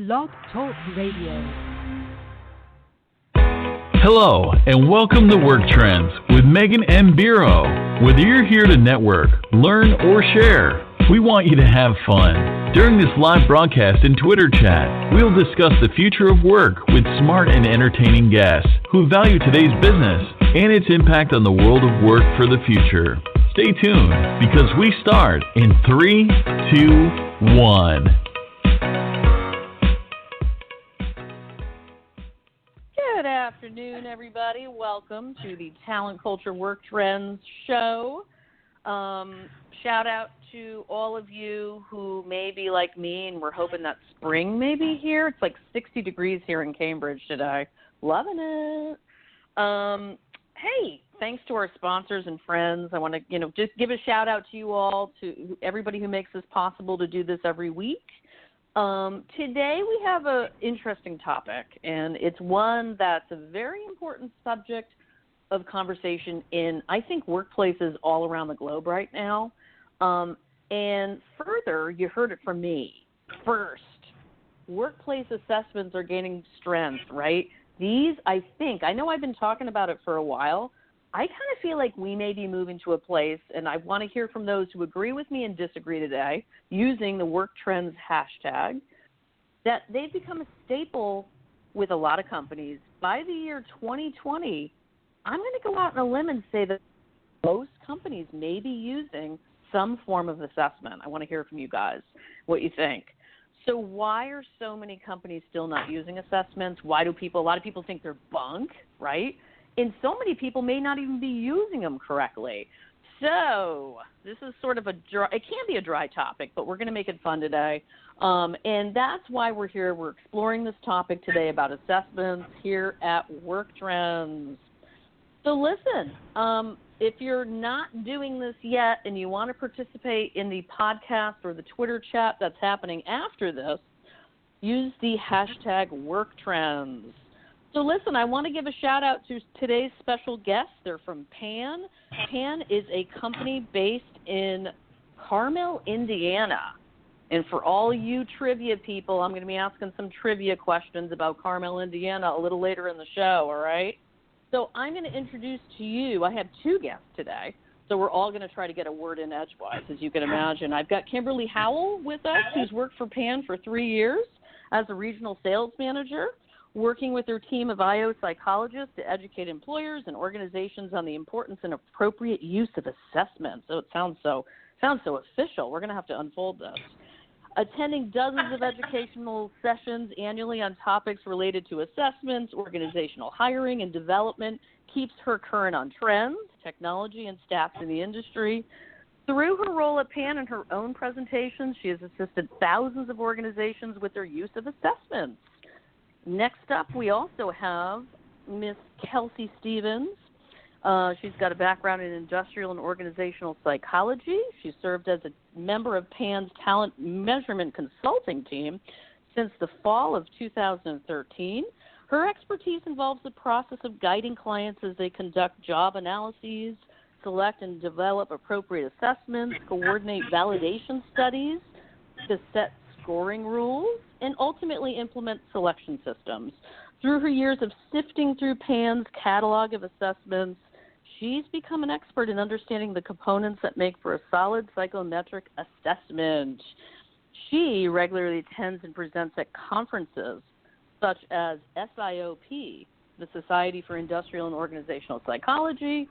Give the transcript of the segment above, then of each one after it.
Blog Talk Radio. Hello, and welcome to Work Trends with Meghan M. Biro. Whether you're here to network, learn, or share, we want you to have fun. During this live broadcast and Twitter chat, we'll discuss the future of work with smart and entertaining guests who value today's business and its impact on the world of work for the future. Stay tuned, because we start in 3, 2, 1. Good afternoon, everybody. Welcome to the Talent Culture Work Trends show. Shout out to all of you who may be like me and we're hoping that spring may be here. It's like 60 degrees here in Cambridge today. Loving it. Hey, thanks to our sponsors and friends. I want to, just give a shout out to you all, to everybody who makes this possible to do this every week. Today we have an interesting topic, and it's one that's a very important subject of conversation in, I think, workplaces all around the globe right now. And further, you heard it from me. First, workplace assessments are gaining strength, right? These, I know I've been talking about it for a while. I kind of feel like we may be moving to a place, and I want to hear from those who agree with me and disagree today, using the Work Trends hashtag, that they've become a staple with a lot of companies. By the year 2020, I'm going to go out on a limb and say that most companies may be using some form of assessment. I want to hear from you guys what you think. So why are so many companies still not using assessments? Why do a lot of people think they're bunk, right? And so many people may not even be using them correctly. So this is sort of it can be a dry topic, but we're going to make it fun today. And that's why we're here. We're exploring this topic today about assessments here at Work Trends. So listen, if you're not doing this yet and you want to participate in the podcast or the Twitter chat that's happening after this, use the hashtag WorkTrends. So listen, I want to give a shout out to today's special guests. They're from Pan. Pan is a company based in Carmel, Indiana. And for all you trivia people, I'm going to be asking some trivia questions about Carmel, Indiana a little later in the show, all right? So I'm going to introduce to you, I have two guests today, so we're all going to try to get a word in edgewise, as you can imagine. I've got Kimberly Howell with us, who's worked for Pan for 3 years as a regional sales manager, working with her team of IO psychologists to educate employers and organizations on the importance and appropriate use of assessments. So it sounds so official. We're going to have to unfold this. Attending dozens of educational sessions annually on topics related to assessments, organizational hiring, and development keeps her current on trends, technology, and stats in the industry. Through her role at Pan and her own presentations, she has assisted thousands of organizations with their use of assessments. Next up, we also have Miss Kelsey Stevens. She's got a background in industrial and organizational psychology. She served as a member of Pan's talent measurement consulting team since the fall of 2013. Her expertise involves the process of guiding clients as they conduct job analyses, select and develop appropriate assessments, coordinate validation studies, to set scoring rules, and ultimately implement selection systems. Through her years of sifting through Pan's catalog of assessments, she's become an expert in understanding the components that make for a solid psychometric assessment. She regularly attends and presents at conferences such as SIOP, the Society for Industrial and Organizational Psychology,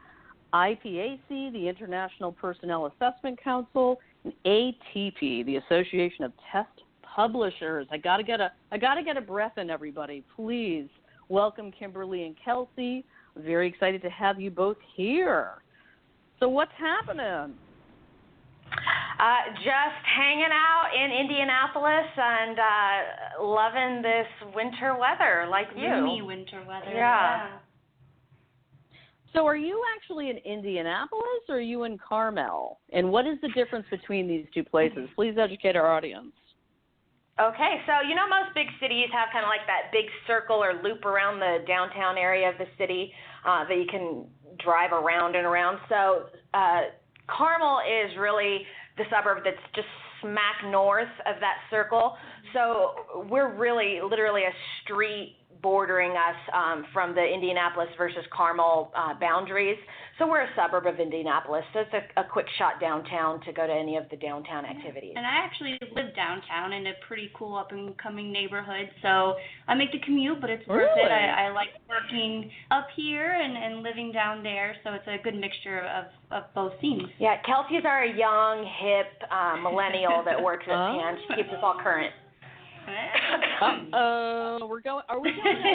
IPAC, the International Personnel Assessment Council, and ATP, the Association of Test Publishers. I gotta get a breath in, everybody. Please welcome Kimberly and Kelsey. Very excited to have you both here. So what's happening? Just hanging out in Indianapolis and loving this winter weather like you. Gloomy winter weather. Yeah. So are you actually in Indianapolis or are you in Carmel? And what is the difference between these two places? Please educate our audience. Okay, so most big cities have kind of like that big circle or loop around the downtown area of the city that you can drive around and around. So Carmel is really the suburb that's just smack north of that circle. So we're really literally a street bordering us from the Indianapolis versus Carmel boundaries. So we're a suburb of Indianapolis. So it's a quick shot downtown to go to any of the downtown activities. And I actually live downtown in a pretty cool up-and-coming neighborhood. So I make the commute, but it's worth it. I like working up here and living down there. So it's a good mixture of both scenes. Yeah, Kelsey's our young, hip millennial that works at Pan. She keeps us all current. Are we going on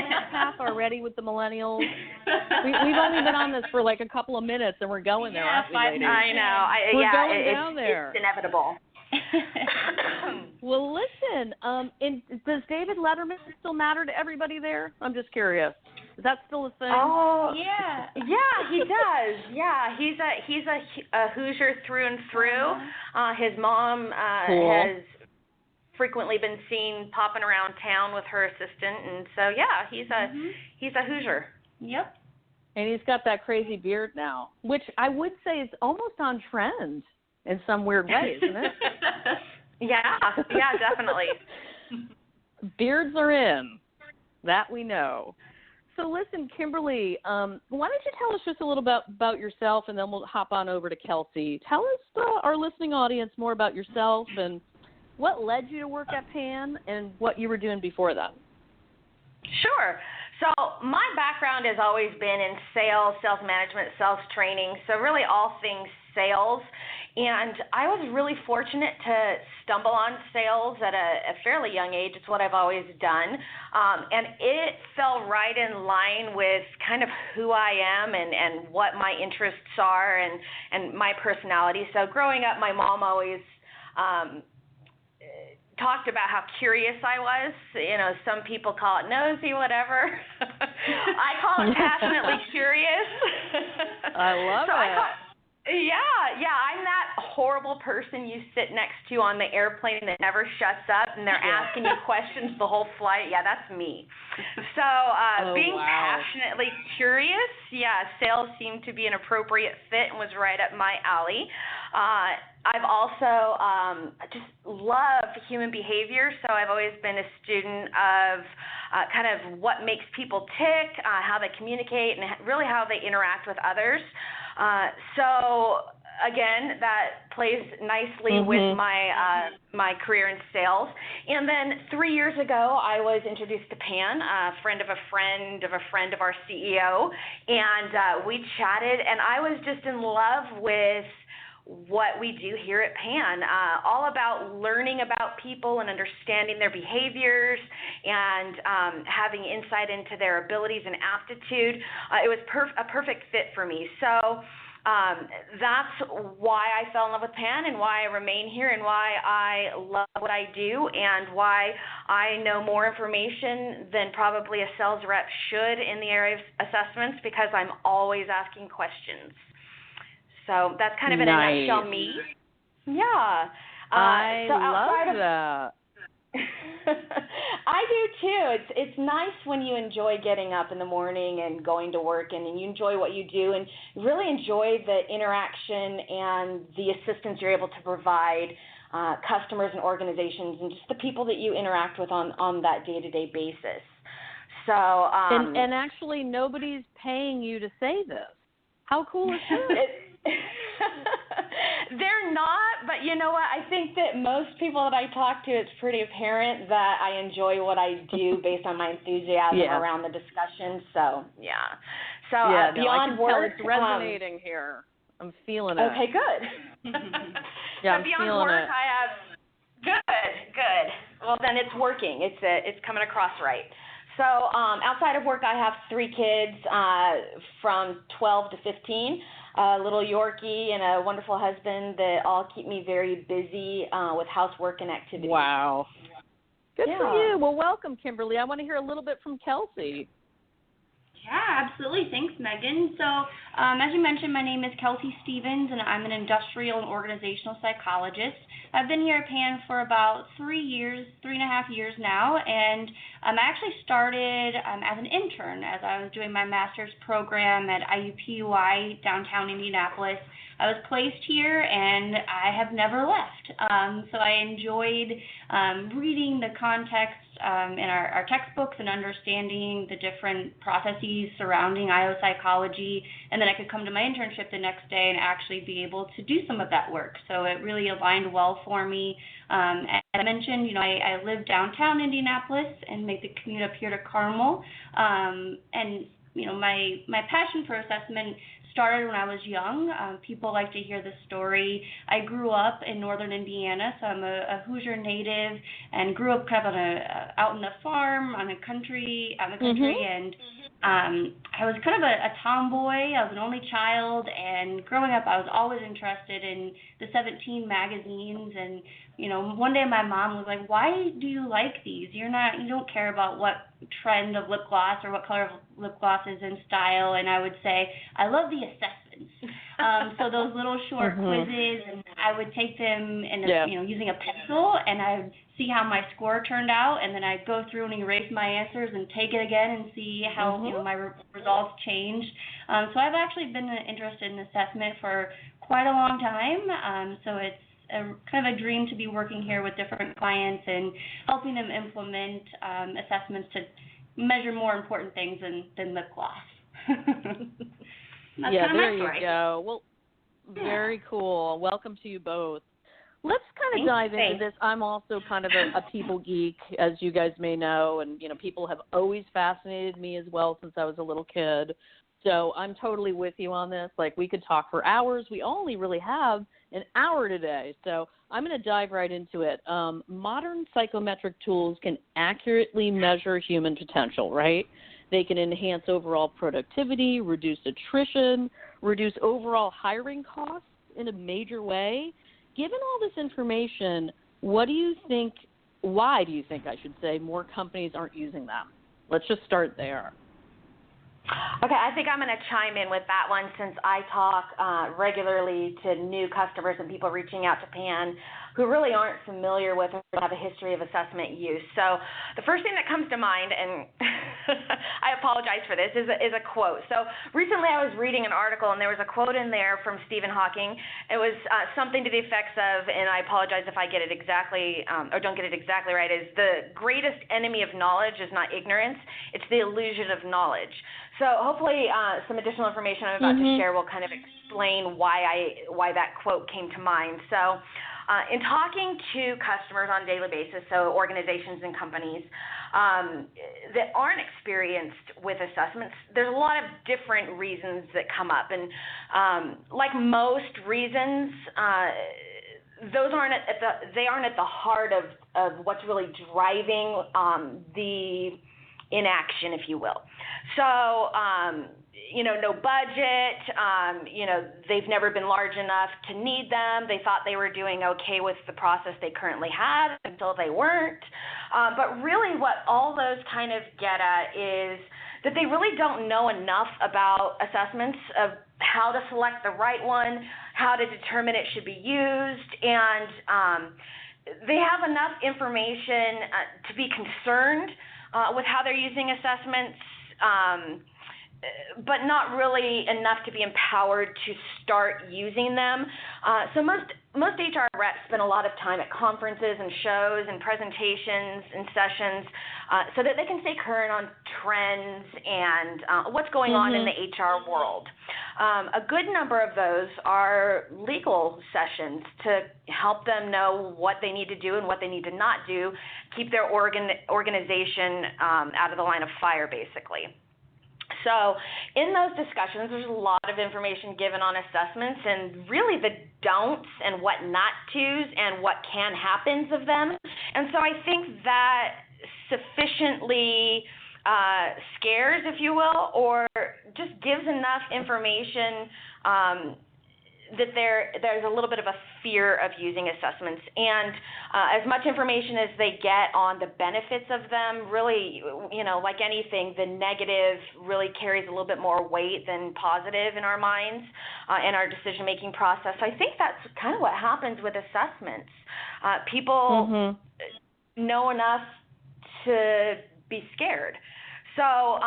that path already with the millennials? We've only been on this for like a couple of minutes, and we're going there, aren't we, ladies? I know. We're going down there. It's inevitable. Well, listen. Does David Letterman still matter to everybody there? I'm just curious. Is that still a thing? Oh, yeah. Yeah, he does. Yeah, he's a Hoosier through and through. His mom has frequently been seen popping around town with her assistant, and so yeah, he's a Hoosier. Yep. And he's got that crazy beard now, which I would say is almost on trend in some weird way, isn't it? Yeah, definitely. Beards are in. That we know. So listen, Kimberly, why don't you tell us just a little bit about yourself, and then we'll hop on over to Kelsey. Tell us, our listening audience, more about yourself and what led you to work at Pan and what you were doing before that. Sure. So my background has always been in sales management, sales training, so really all things sales. And I was really fortunate to stumble on sales at a fairly young age. It's what I've always done. And it fell right in line with kind of who I am and what my interests are and my personality. So growing up, my mom always talked about how curious I was. You know, some people call it nosy, whatever. I call it passionately curious. I love it. Yeah, I'm that horrible person you sit next to on the airplane that never shuts up and they're asking you questions the whole flight. Yeah, that's me. So being passionately curious, sales seemed to be an appropriate fit and was right up my alley. I've also just loved human behavior, so I've always been a student of kind of what makes people tick, how they communicate, and really how they interact with others. So again, that plays nicely with my career in sales. And then 3 years ago, I was introduced to Pan, a friend of a friend of a friend of our CEO, and we chatted, and I was just in love with what we do here at Pan, all about learning about people and understanding their behaviors and having insight into their abilities and aptitude. It was a perfect fit for me. So that's why I fell in love with Pan and why I remain here and why I love what I do and why I know more information than probably a sales rep should in the area of assessments because I'm always asking questions. So that's kind of in a nutshell me. Yeah. I love that. I do too. It's nice when you enjoy getting up in the morning and going to work and you enjoy what you do and really enjoy the interaction and the assistance you're able to provide customers and organizations and just the people that you interact with on that day-to-day basis. So and actually nobody's paying you to say this. How cool is this? They're not, but you know what? I think that most people that I talk to, it's pretty apparent that I enjoy what I do based on my enthusiasm around the discussion. So, beyond work, it's resonating here. I'm feeling it. Okay, good. I'm beyond feeling work, it. I have good. Well, then it's working. It's coming across right. So outside of work, I have 3 kids from 12 to 15, a little Yorkie and a wonderful husband that all keep me very busy with housework and activities. Wow. Good for you. Well, welcome, Kimberly. I want to hear a little bit from Kelsey. Yeah, absolutely. Thanks, Megan. So, as you mentioned, my name is Kelsey Stevens, and I'm an industrial and organizational psychologist. I've been here at Pan for about 3.5 years now, and I actually started as an intern as I was doing my master's program at IUPUI downtown Indianapolis. I was placed here, and I have never left. So I enjoyed reading the context in our textbooks and understanding the different processes surrounding IO psychology, and then I could come to my internship the next day and actually be able to do some of that work. So it really aligned well for me. As I mentioned, I live downtown Indianapolis and make the commute up here to Carmel. And my passion for assessment started when I was young. People like to hear the story. I grew up in northern Indiana, so I'm a Hoosier native, and grew up kind of out in the farm, out in the country, and I was kind of a tomboy. I was an only child, and growing up, I was always interested in the 17 magazines. And one day my mom was like, "Why do you like these? You don't care about what trend of lip gloss or what color of lip gloss is in style." And I would say, "I love the assessments." So those little short quizzes, and I would take them and using a pencil, and I'd see how my score turned out, and then I'd go through and erase my answers and take it again and see how my results changed. So I've actually been interested in assessment for quite a long time. So it's kind of a dream to be working here with different clients and helping them implement assessments to measure more important things than lip gloss. That's kind of there my story. You go. Well, very cool. Welcome to you both. Let's kind of dive into this. I'm also kind of a people geek, as you guys may know, and people have always fascinated me as well since I was a little kid. So I'm totally with you on this. Like, we could talk for hours. We only really have an hour today, so I'm going to dive right into it. Modern psychometric tools can accurately measure human potential, right? They can enhance overall productivity, reduce attrition, reduce overall hiring costs in a major way. Given all this information, why do you think, I should say, more companies aren't using them? Let's just start there. Okay, I think I'm going to chime in with that one since I talk regularly to new customers and people reaching out to PAN who really aren't familiar with or have a history of assessment use. So the first thing that comes to mind, and I apologize for this, is a quote. So recently I was reading an article, and there was a quote in there from Stephen Hawking. It was something to the effects of, and I apologize if I get it exactly or don't get it exactly right, is the greatest enemy of knowledge is not ignorance, it's the illusion of knowledge. So hopefully some additional information I'm about to share will kind of explain why that quote came to mind. So in talking to customers on a daily basis, so organizations and companies that aren't experienced with assessments, there's a lot of different reasons that come up. And like most reasons, those aren't at the heart of what's really driving the inaction, if you will. So, no budget, they've never been large enough to need them. They thought they were doing okay with the process they currently had until they weren't. But really what all those kind of get at is that they really don't know enough about assessments, of how to select the right one, how to determine it should be used, and they have enough information to be concerned with how they're using assessments, but not really enough to be empowered to start using them. So most HR reps spend a lot of time at conferences and shows and presentations and sessions so that they can stay current on trends and what's going on in the HR world. A good number of those are legal sessions to help them know what they need to do and what they need to not do, keep their organization out of the line of fire, basically. So in those discussions, there's a lot of information given on assessments and really the don'ts and what not to's and what can happens of them. And so I think that sufficiently scares, if you will, or just gives enough information that there's a little bit of a fear of using assessments. And as much information as they get on the benefits of them, really, like anything, the negative really carries a little bit more weight than positive in our minds and our decision-making process. So I think that's kind of what happens with assessments. People know enough to be scared. So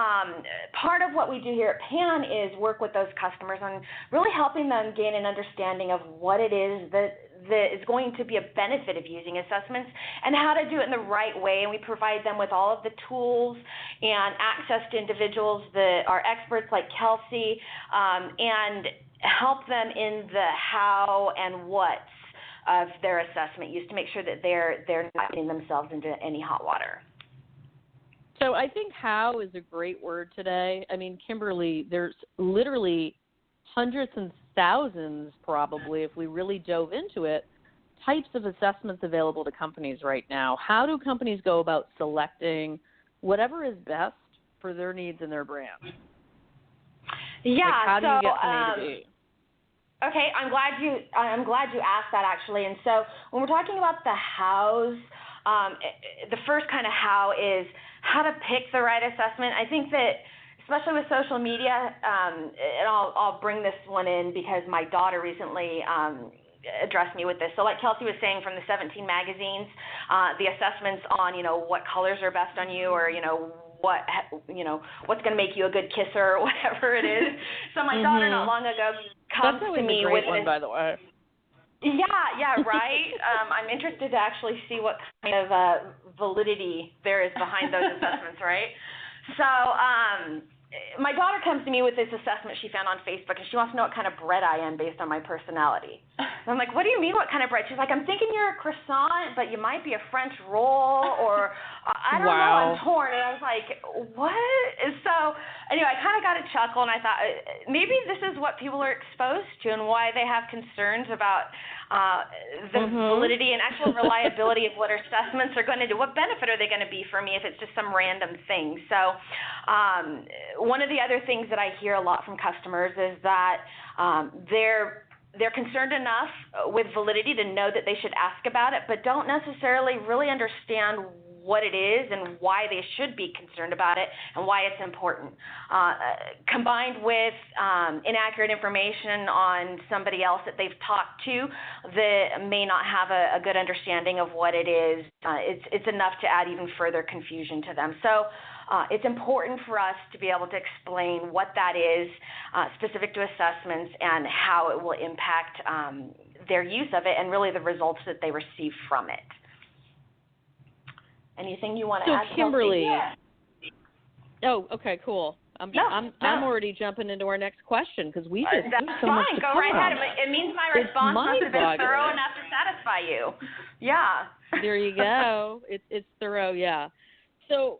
part of what we do here at PAN is work with those customers on really helping them gain an understanding of what it is that is going to be a benefit of using assessments and how to do it in the right way. And we provide them with all of the tools and access to individuals that are experts like Kelsey, and help them in the how and what's of their assessment use to make sure that they're not getting themselves into any hot water. So I think how is a great word today. I mean, Kimberly, there's literally hundreds and thousands probably, if we really dove into it, types of assessments available to companies right now. How do companies go about selecting whatever is best for their needs and their brand? Yeah, like how do you get from A to B? Okay, I'm glad you asked that actually. And so when we're talking about the hows, the first kind of how is how to pick the right assessment. I think that especially with social media, and I'll bring this one in because my daughter recently addressed me with this. So like Kelsey was saying from the 17 magazines, the assessments on, what colors are best on you, or, what's going to make you a good kisser or whatever it is. So my daughter not long ago comes to me with a great one, by the way. Yeah, right. I'm interested to actually see what kind of validity there is behind those assessments, right? So my daughter comes to me with this assessment she found on Facebook, and she wants to know what kind of bread I am based on my personality. And I'm like, what do you mean what kind of bread? She's like, I'm thinking you're a croissant, but you might be a French roll, or I don't know, I'm torn. And I was like, what? And so anyway, I kind of got a chuckle, and I thought maybe this is what people are exposed to and why they have concerns about the validity and actual reliability of what assessments are going to do. What benefit are they going to be for me if it's just some random thing? So one of the other things that I hear a lot from customers is that they're concerned enough with validity to know that they should ask about it, but don't necessarily really understand what it is and why they should be concerned about it and why it's important. Combined with inaccurate information on somebody else that they've talked to that may not have a good understanding of what it is, it's enough to add even further confusion to them. So it's important for us to be able to explain what that is specific to assessments and how it will impact their use of it and really the results that they receive from it. Anything you want to add, Kimberly? Kelsey? Oh, okay, cool. I'm already jumping into our next question because we just that's so fine. much to Go cover. right ahead. It means my response must have been thorough enough to satisfy you. Yeah. There you go. It's thorough. Yeah. So,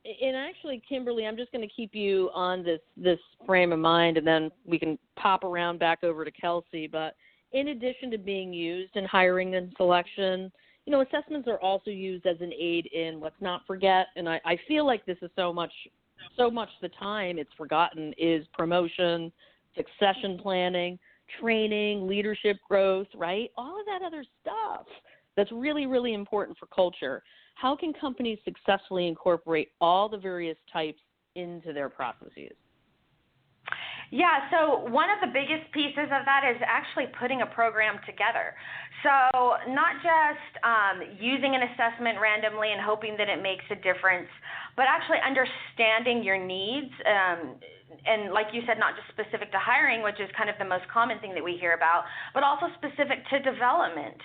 and actually, Kimberly, I'm just going to keep you on this frame of mind, and then we can pop around back over to Kelsey. But in addition to being used in hiring and selection, assessments are also used as an aid in let's not forget, and I feel like this is so much the time it's forgotten, is promotion, succession planning, training, leadership growth, right? All of that other stuff that's really, really important for culture. How can companies successfully incorporate all the various types into their processes? Yeah, so one of the biggest pieces of that is actually putting a program together. So not just using an assessment randomly and hoping that it makes a difference, but actually understanding your needs, and like you said, not just specific to hiring, which is kind of the most common thing that we hear about, but also specific to development.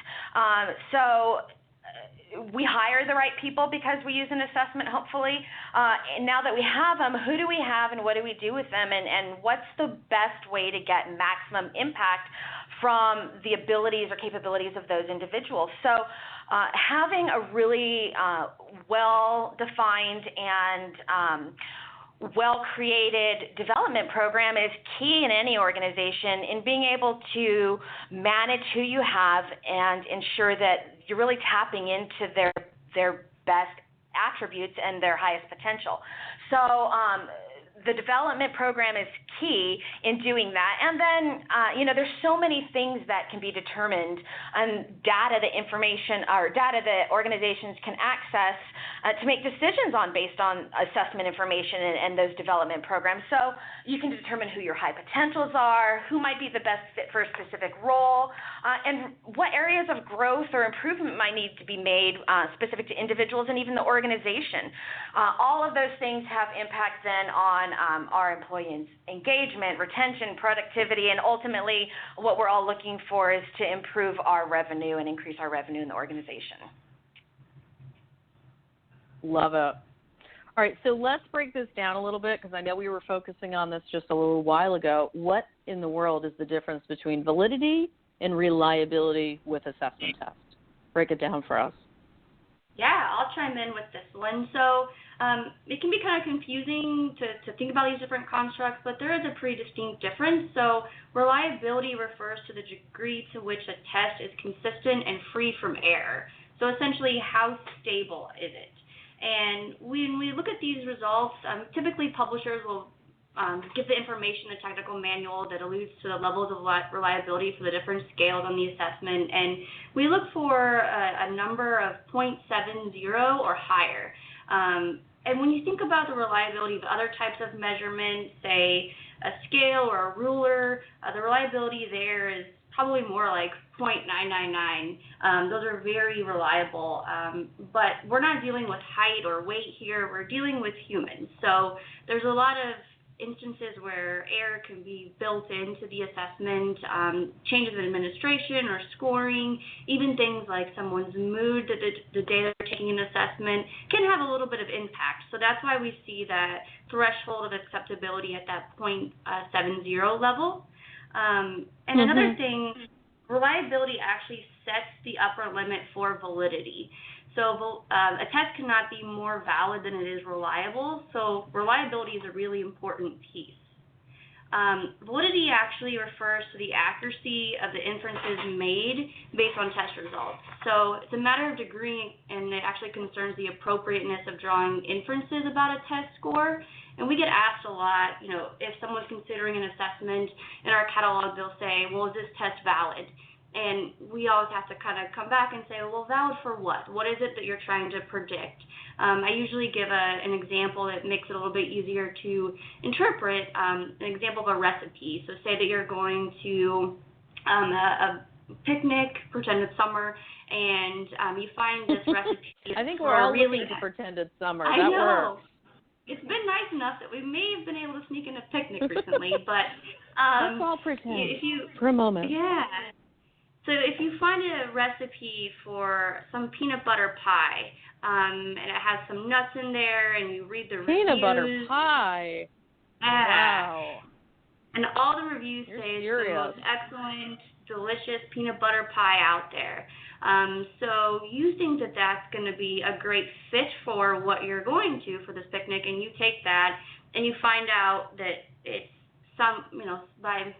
We hire the right people because we use an assessment, hopefully. And now that we have them, who do we have and what do we do with them? And what's the best way to get maximum impact from the abilities or capabilities of those individuals? So having a really well-defined and well-created development program is key in any organization in being able to manage who you have and ensure that you're really tapping into their best attributes and their highest potential. So the development program is key in doing that. And then, there's so many things that can be determined and data that organizations can access to make decisions on based on assessment information and those development programs. So you can determine who your high potentials are, who might be the best fit for a specific role, and what areas of growth or improvement might need to be made specific to individuals and even the organization. All of those things have impact then on our employees' engagement, retention, productivity, and ultimately what we're all looking for is to improve our revenue and increase our revenue in the organization. Love it. All right, so let's break this down a little bit because I know we were focusing on this just a little while ago. What in the world is the difference between validity and reliability with assessment tests? Break it down for us. Yeah, I'll chime in with this one. So it can be kind of confusing to think about these different constructs, but there is a pretty distinct difference. So reliability refers to the degree to which a test is consistent and free from error. So essentially, how stable is it? And when we look at these results, typically publishers will give the information in a technical manual that alludes to the levels of reliability for the different scales on the assessment. And we look for a number of 0.70 or higher. And when you think about the reliability of other types of measurement, say a scale or a ruler, the reliability there is probably more like 0.999. Those are very reliable, but we're not dealing with height or weight here. We're dealing with humans. So there's a lot of instances where error can be built into the assessment, changes in administration or scoring, even things like someone's mood the day they're taking an assessment can have a little bit of impact. So that's why we see that threshold of acceptability at that 0.70 level. And another thing, reliability actually sets the upper limit for validity. So a test cannot be more valid than it is reliable, so reliability is a really important piece. Validity actually refers to the accuracy of the inferences made based on test results. So it's a matter of degree, and it actually concerns the appropriateness of drawing inferences about a test score. And we get asked a lot, if someone's considering an assessment in our catalog, they'll say, well, is this test valid? And we always have to kind of come back and say, well, valid for what? What is it that you're trying to predict? I usually give an example that makes it a little bit easier to interpret, an example of a recipe. So say that you're going to a picnic, pretend it's summer, and you find this recipe. I think we're all looking to pretend it's summer. I know. Works. It's been nice enough that we may have been able to sneak in a picnic recently, but let's all pretend for a moment. Yeah. So if you find a recipe for some peanut butter pie, and it has some nuts in there, and you read the reviews. Peanut butter pie. Wow. And all the reviews You're say serious. It's the most excellent, delicious peanut butter pie out there. So you think that that's going to be a great fit for what you're going to for this picnic, and you take that, and you find out that it's by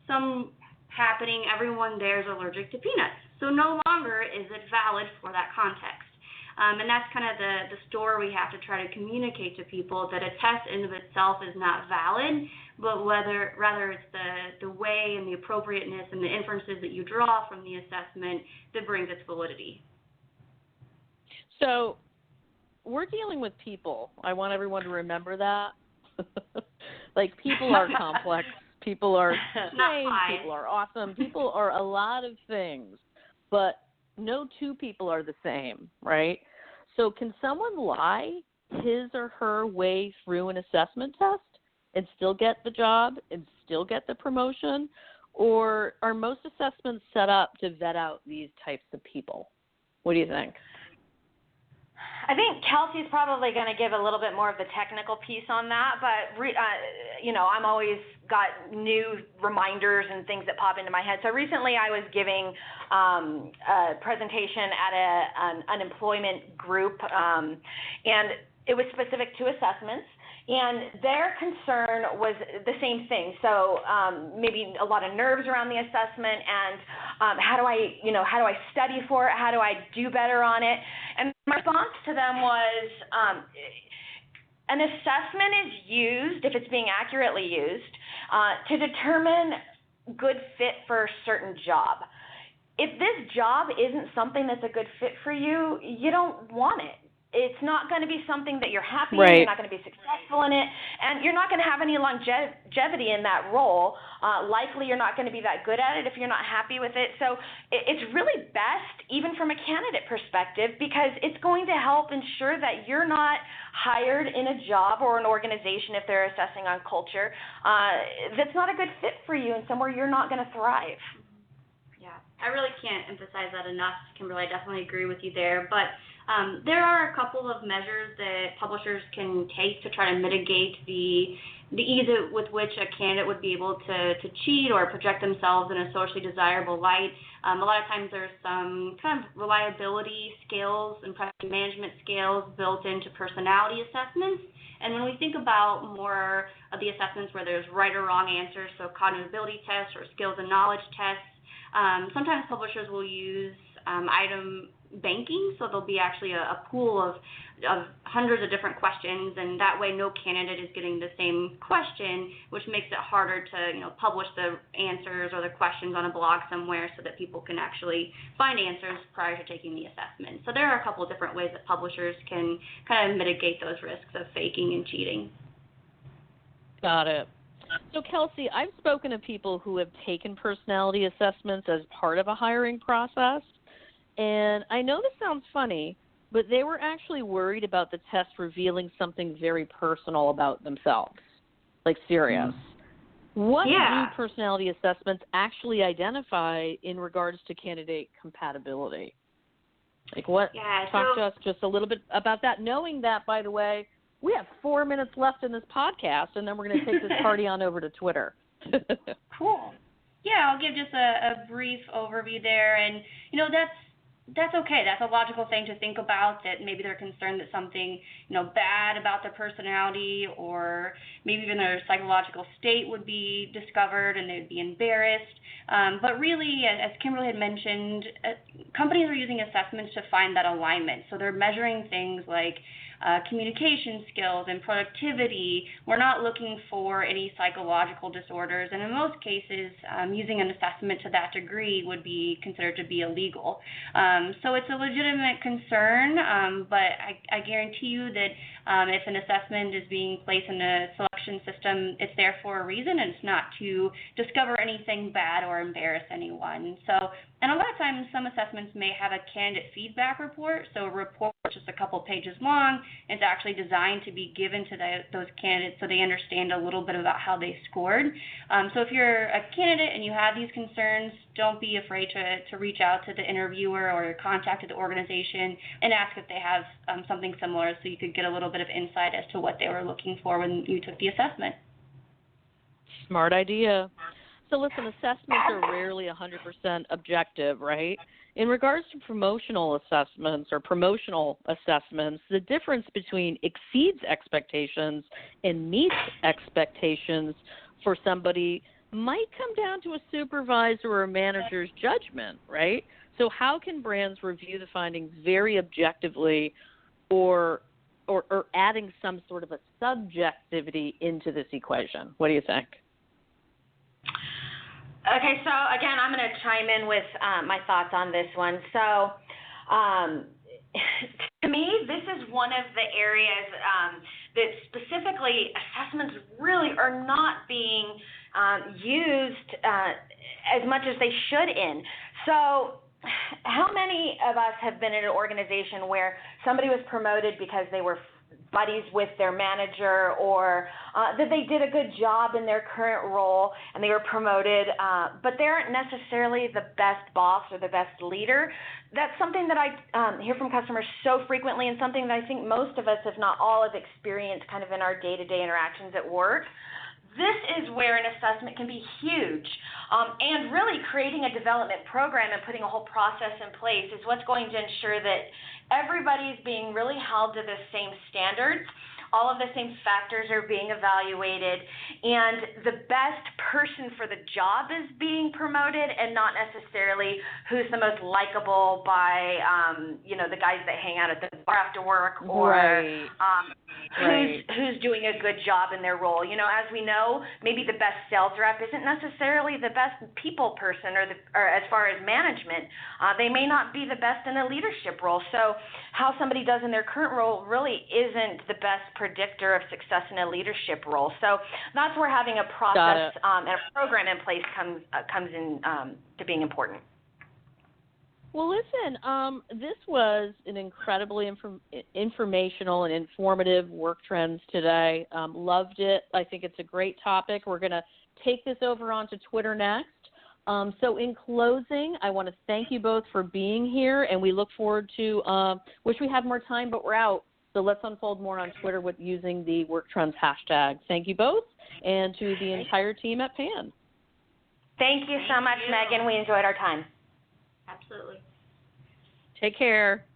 some happening, everyone there is allergic to peanuts. So no longer is it valid for that context. And that's kind of the story we have to try to communicate to people, that a test in of itself is not valid, but rather it's the way and the appropriateness and the inferences that you draw from the assessment that brings its validity. So we're dealing with people. I want everyone to remember that. Like, people are complex. People are strange. People are awesome. People are a lot of things, but no two people are the same, right? So can someone lie his or her way through an assessment test and still get the job and still get the promotion? Or are most assessments set up to vet out these types of people? What do you think? I think Kelsey's probably going to give a little bit more of the technical piece on that, but I'm always got new reminders and things that pop into my head. So recently I was giving a presentation at an unemployment group, and it was specific to assessments. And their concern was the same thing. So maybe a lot of nerves around the assessment, and how do I study for it? How do I do better on it? And my response to them was, an assessment is used, if it's being accurately used, to determine good fit for a certain job. If this job isn't something that's a good fit for you, you don't want it. It's not going to be something that you're happy in, you're not going to be successful in it, and you're not going to have any longevity in that role. Likely you're not going to be that good at it if you're not happy with it. So it's really best, even from a candidate perspective, because it's going to help ensure that you're not hired in a job or an organization, if they're assessing on culture, that's not a good fit for you and somewhere you're not going to thrive. Yeah, I really can't emphasize that enough, Kimberly. I definitely agree with you there. But there are a couple of measures that publishers can take to try to mitigate the ease with which a candidate would be able to cheat or project themselves in a socially desirable light. A lot of times there's some kind of reliability scales and project management scales built into personality assessments. And when we think about more of the assessments where there's right or wrong answers, so cognitive ability tests or skills and knowledge tests, sometimes publishers will use item banking, so there'll be actually a pool of hundreds of different questions, and that way no candidate is getting the same question, which makes it harder to publish the answers or the questions on a blog somewhere so that people can actually find answers prior to taking the assessment. So there are a couple of different ways that publishers can kind of mitigate those risks of faking and cheating. Got it. So, Kelsey, I've spoken to people who have taken personality assessments as part of a hiring process, and I know this sounds funny, but they were actually worried about the test revealing something very personal about themselves, like serious. What do personality assessments actually identify in regards to candidate compatibility? Like what? Talk to us just a little bit about that, knowing that, by the way, we have 4 minutes left in this podcast, and then we're going to take this party on over to Twitter. Cool. Yeah, I'll give just a brief overview there, and that's okay. That's a logical thing to think about, that maybe they're concerned that something bad about their personality or maybe even their psychological state would be discovered and they'd be embarrassed. But really, as Kimberly had mentioned, companies are using assessments to find that alignment. So they're measuring things like communication skills and productivity. We're not looking for any psychological disorders, and in most cases, using an assessment to that degree would be considered to be illegal. So it's a legitimate concern, but I guarantee you that if an assessment is being placed in a selection system, it's there for a reason, and it's not to discover anything bad or embarrass anyone. And a lot of times, some assessments may have a candidate feedback report, so a report just a couple pages long. It's actually designed to be given to those candidates so they understand a little bit about how they scored. So if you're a candidate and you have these concerns, don't be afraid to reach out to the interviewer or contact the organization and ask if they have something similar, so you could get a little bit of insight as to what they were looking for when you took the assessment. Smart idea. So listen, assessments are rarely 100% objective, right? In regards to promotional assessments, the difference between exceeds expectations and meets expectations for somebody might come down to a supervisor or a manager's judgment, right? So how can brands review the findings very objectively or adding some sort of a subjectivity into this equation? What do you think? Okay, so again, I'm going to chime in with my thoughts on this one. So to me, this is one of the areas that specifically assessments really are not being used as much as they should in. So how many of us have been in an organization where somebody was promoted because they were buddies with their manager or that they did a good job in their current role and they were promoted, but they aren't necessarily the best boss or the best leader? That's something that I hear from customers so frequently, and something that I think most of us, if not all, have experienced kind of in our day-to-day interactions at work. This is where an assessment can be huge, and really creating a development program and putting a whole process in place is what's going to ensure that everybody's being really held to the same standards. All of the same factors are being evaluated, and the best person for the job is being promoted, and not necessarily who's the most likable by the guys that hang out at the bar after work, or who's doing a good job in their role. As we know, maybe the best sales rep isn't necessarily the best people person, or as far as management, they may not be the best in a leadership role. So how somebody does in their current role really isn't the best predictor of success in a leadership role. So that's where having a process and a program in place comes in to being important. Well, listen, this was an incredibly informational and informative work trends today. Loved it. I think it's a great topic. We're going to take this over onto Twitter next. So in closing, I want to thank you both for being here, and we look forward to, wish we had more time, but we're out. So let's unfold more on Twitter with using the work trends hashtag. Thank you both, and to the entire team at PAN. Thank you so much, Megan. We enjoyed our time. Absolutely. Take care.